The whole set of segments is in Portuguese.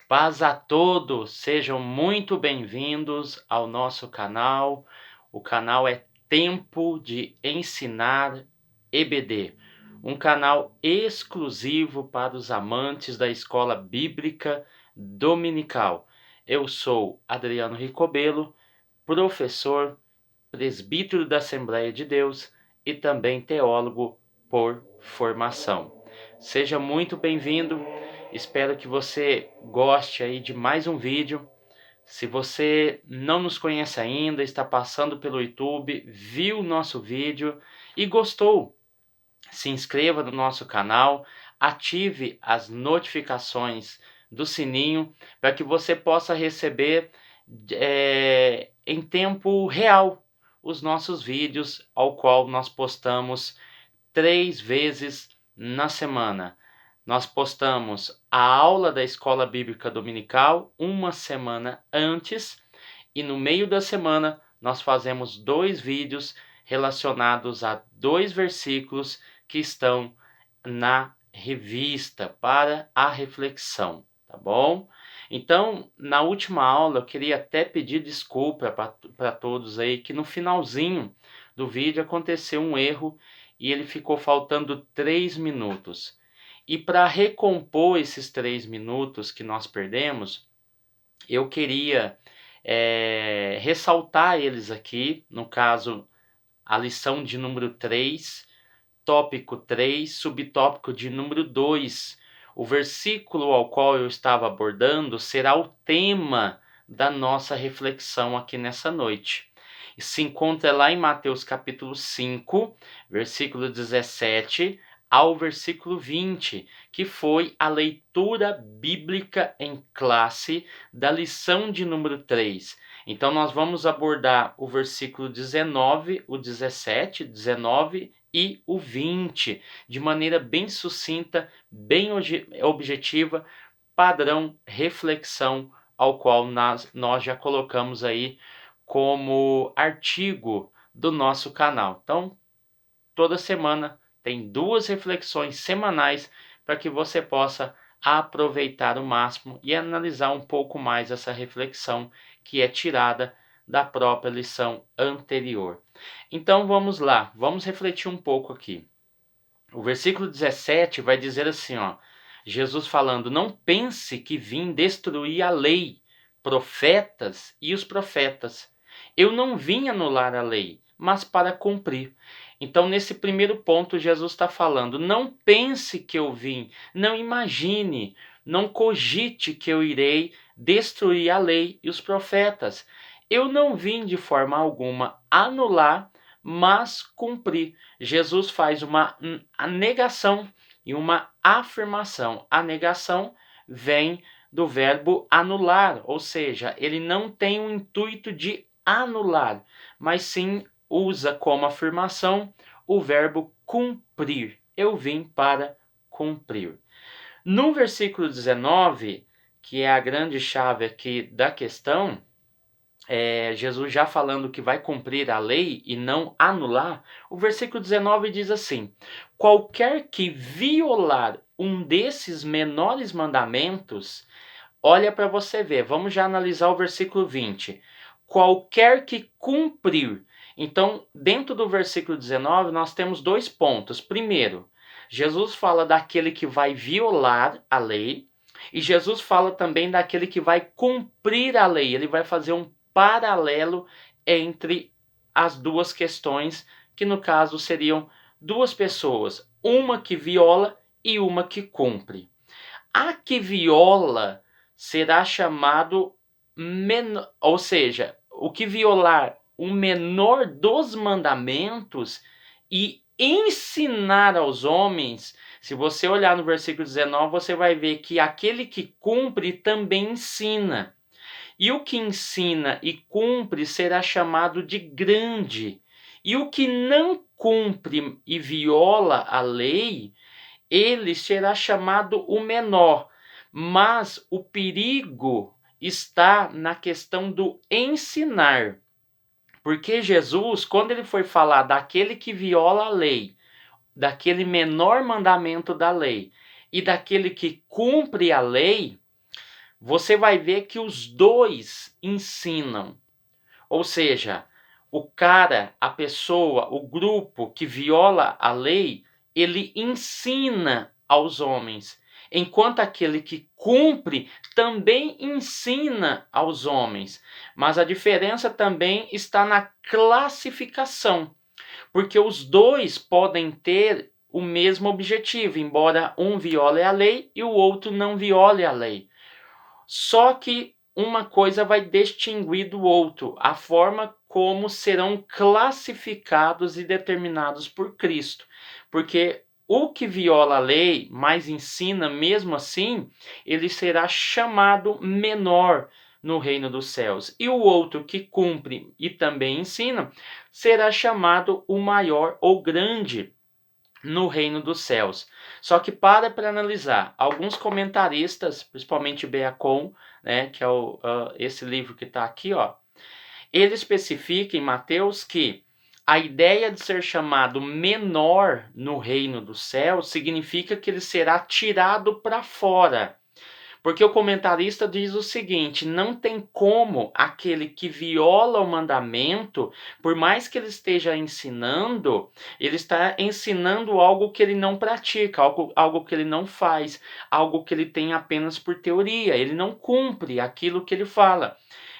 Paz a todos, sejam muito bem-vindos ao nosso canal. O canal é Tempo de Ensinar EBD, um canal exclusivo para os amantes da escola bíblica dominical. Eu sou Adriano Ricobelo, professor, presbítero da Assembleia de Deus e também teólogo por formação. Seja muito bem-vindo. Espero que você goste aí de mais um vídeo. Se você não nos conhece ainda, está passando pelo YouTube, viu o nosso vídeo e gostou, se inscreva no nosso canal, ative as notificações do sininho para que você possa receber em tempo real os nossos vídeos, ao qual nós postamos 3 vezes na semana. Nós postamos a aula da Escola Bíblica Dominical uma semana antes e no meio da semana nós fazemos 2 vídeos relacionados a 2 versículos que estão na revista para a reflexão, tá bom? Então, na última aula eu queria até pedir desculpa para todos aí que no finalzinho do vídeo aconteceu um erro e ele ficou faltando 3 minutos. E para recompor esses 3 minutos que nós perdemos, eu queria ressaltar eles aqui, no caso, a lição de número 3, tópico 3, subtópico de número 2. O versículo ao qual eu estava abordando será o tema da nossa reflexão aqui nessa noite. Se encontra lá em Mateus capítulo 5, versículo 17 ao versículo 20, que foi a leitura bíblica em classe da lição de número 3. Então nós vamos abordar o versículo 19, o 17, 19 e o 20, de maneira bem sucinta, bem objetiva, padrão reflexão, ao qual nós já colocamos aí como artigo do nosso canal. Então, toda semana tem 2 reflexões semanais para que você possa aproveitar o máximo e analisar um pouco mais essa reflexão que é tirada da própria lição anterior. Então vamos lá, vamos refletir um pouco aqui. O versículo 17 vai dizer assim, Jesus falando: não pense que vim destruir a lei, profetas e os profetas. Eu não vim anular a lei, mas para cumprir. Então, nesse primeiro ponto, Jesus está falando: não pense que eu vim, não imagine, não cogite que eu irei destruir a lei e os profetas. Eu não vim de forma alguma anular, mas cumprir. Jesus faz uma negação e uma afirmação. A negação vem do verbo anular, ou seja, ele não tem o intuito de anular, mas sim usa como afirmação o verbo cumprir. Eu vim para cumprir. No versículo 19, que é a grande chave aqui da questão, Jesus já falando que vai cumprir a lei e não anular, o versículo 19 diz assim: qualquer que violar um desses menores mandamentos, olha para você ver, vamos já analisar o versículo 20. Qualquer que cumprir. Então, dentro do versículo 19, nós temos 2 pontos. Primeiro, Jesus fala daquele que vai violar a lei, e Jesus fala também daquele que vai cumprir a lei. Ele vai fazer um paralelo entre as 2 questões, que no caso seriam 2 pessoas, uma que viola e uma que cumpre. A que viola será chamado menor, ou seja, o que violar o menor dos mandamentos e ensinar aos homens. Se você olhar no versículo 19, você vai ver que aquele que cumpre também ensina. E o que ensina e cumpre será chamado de grande. E o que não cumpre e viola a lei, ele será chamado o menor. Mas o perigo está na questão do ensinar. Porque Jesus, quando ele foi falar daquele que viola a lei, daquele menor mandamento da lei e daquele que cumpre a lei, você vai ver que os dois ensinam. Ou seja, o cara, a pessoa, o grupo que viola a lei, ele ensina aos homens, enquanto aquele que cumpre também ensina aos homens. Mas a diferença também está na classificação, porque os dois podem ter o mesmo objetivo, embora um viole a lei e o outro não viole a lei. Só que uma coisa vai distinguir do outro, a forma como serão classificados e determinados por Cristo. Porque o que viola a lei, mas ensina mesmo assim, ele será chamado menor no reino dos céus. E o outro que cumpre e também ensina, será chamado o maior ou grande no reino dos céus. Só que para analisar, alguns comentaristas, principalmente Beacon, né, que é esse livro que está aqui, ó, ele especifica em Mateus que a ideia de ser chamado menor no reino dos céus significa que ele será tirado para fora. Porque o comentarista diz o seguinte: não tem como aquele que viola o mandamento, por mais que ele esteja ensinando, ele está ensinando algo que ele não pratica, algo que ele não faz, algo que ele tem apenas por teoria, ele não cumpre aquilo que ele fala.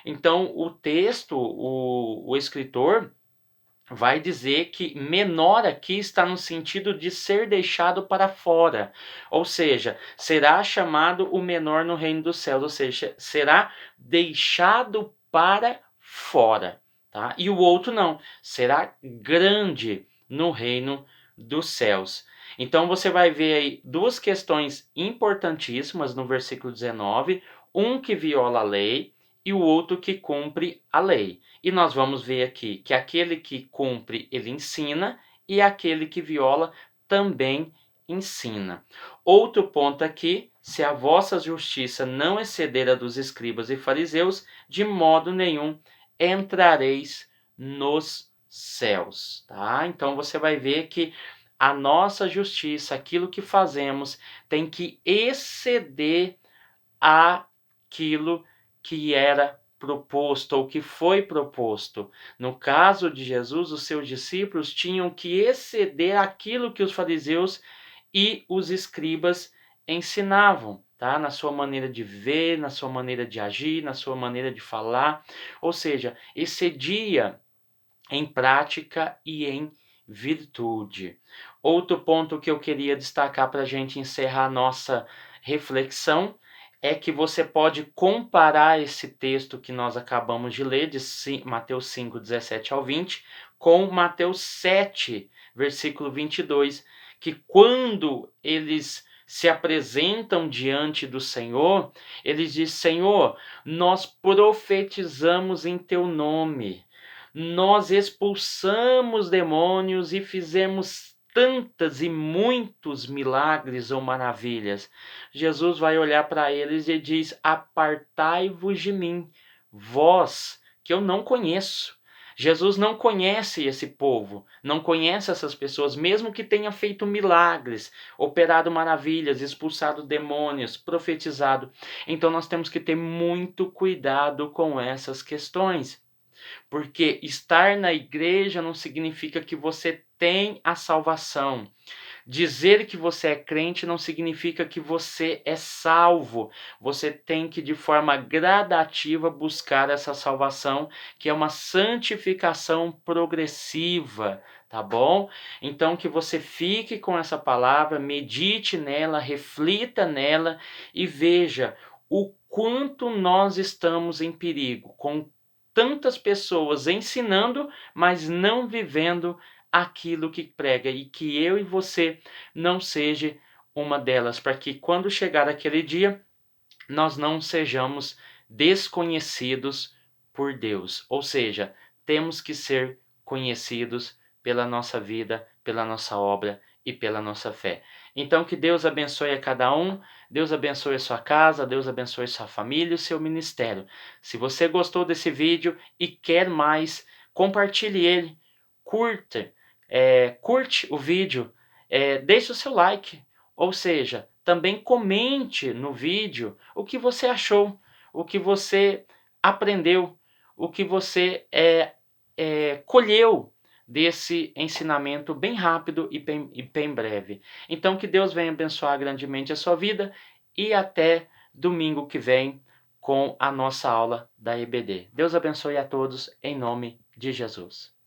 Então, o texto, o escritor, vai dizer que menor aqui está no sentido de ser deixado para fora, ou seja, será chamado o menor no reino dos céus, ou seja, será deixado para fora, tá? E o outro não, será grande no reino dos céus. Então você vai ver aí duas questões importantíssimas no versículo 19, um que viola a lei e o outro que cumpre a lei. E nós vamos ver aqui que aquele que cumpre, ele ensina, e aquele que viola também ensina. Outro ponto aqui: se a vossa justiça não exceder a dos escribas e fariseus, de modo nenhum entrareis nos céus, tá? Então você vai ver que a nossa justiça, aquilo que fazemos, tem que exceder aquilo que era proposto ou que foi proposto. No caso de Jesus, os seus discípulos tinham que exceder aquilo que os fariseus e os escribas ensinavam, tá? Na sua maneira de ver, na sua maneira de agir, na sua maneira de falar, ou seja, excedia em prática e em virtude. Outro ponto que eu queria destacar para a gente encerrar a nossa reflexão é que você pode comparar esse texto que nós acabamos de ler, de Mateus 5, 17 ao 20, com Mateus 7, versículo 22, que quando eles se apresentam diante do Senhor, eles dizem: Senhor, nós profetizamos em teu nome, nós expulsamos demônios e fizemos tantas e muitos milagres ou maravilhas. Jesus vai olhar para eles e diz: apartai-vos de mim, vós que eu não conheço. Jesus não conhece esse povo, não conhece essas pessoas, mesmo que tenha feito milagres, operado maravilhas, expulsado demônios, profetizado. Então nós temos que ter muito cuidado com essas questões. Porque estar na igreja não significa que você tem a salvação. Dizer que você é crente não significa que você é salvo. Você tem que, de forma gradativa, buscar essa salvação, que é uma santificação progressiva, tá bom? Então, que você fique com essa palavra, medite nela, reflita nela e veja o quanto nós estamos em perigo com tantas pessoas ensinando, mas não vivendo aquilo que prega, e que eu e você não seja uma delas, para que quando chegar aquele dia, nós não sejamos desconhecidos por Deus. Ou seja, temos que ser conhecidos pela nossa vida, pela nossa obra e pela nossa fé. Então que Deus abençoe a cada um, Deus abençoe a sua casa, Deus abençoe a sua família e o seu ministério. Se você gostou desse vídeo e quer mais, compartilhe ele, curte o vídeo, deixe o seu like, ou seja, também comente no vídeo o que você achou, o que você aprendeu, o que você colheu desse ensinamento bem rápido e bem breve. Então que Deus venha abençoar grandemente a sua vida e até domingo que vem com a nossa aula da EBD. Deus abençoe a todos em nome de Jesus.